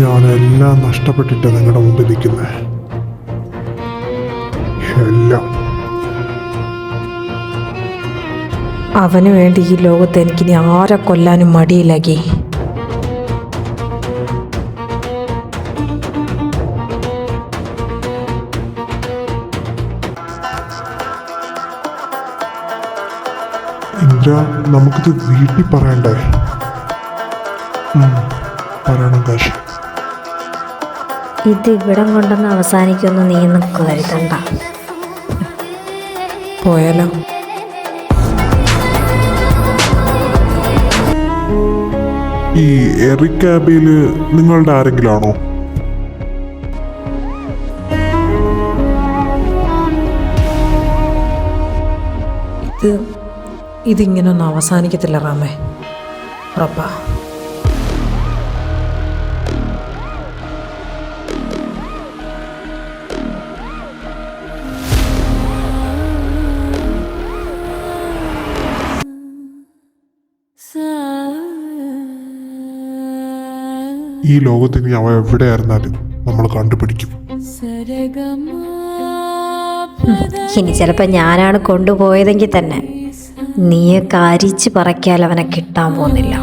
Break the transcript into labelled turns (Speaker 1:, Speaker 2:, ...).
Speaker 1: ഞാനെല്ലാം നഷ്ടപ്പെട്ടിട്ട് നിങ്ങളുടെ മുമ്പിൽ നിൽക്കുന്നത്. എല്ലാം.
Speaker 2: അവന് വേണ്ടി ഈ ലോകത്ത് എനിക്കിനി ആരെ കൊല്ലാനും മടിയില്ലാകി.
Speaker 1: ഇന്ദ്ര, നമുക്കിത് വീട്ടിൽ പറയണ്ടേ? പറയണം കാശി.
Speaker 3: ഇത് ഇവിടം കൊണ്ടൊന്ന് അവസാനിക്കുമെന്ന് നീ ഒന്നും കരുതണ്ട.
Speaker 2: പോയാലോ?
Speaker 1: ഈ എറിക്കാബില് നിങ്ങളുടെ ആരെങ്കിലും ആണോ?
Speaker 2: ഇതിങ്ങനൊന്നും അവസാനിക്കത്തില്ല റാമേ, ഉറപ്പാ.
Speaker 1: ഈ ലോകത്തിന് അവ എവിടെയായിരുന്നാലും നമ്മൾ കണ്ടുപിടിക്കും.
Speaker 3: ഇനി ചിലപ്പോൾ ഞാനാണ് കൊണ്ടുപോയതെങ്കിൽ തന്നെ നീയൊക്കെ അരിച്ച് പറയ്ക്കാൽ അവനെ കിട്ടാൻ പോകുന്നില്ല.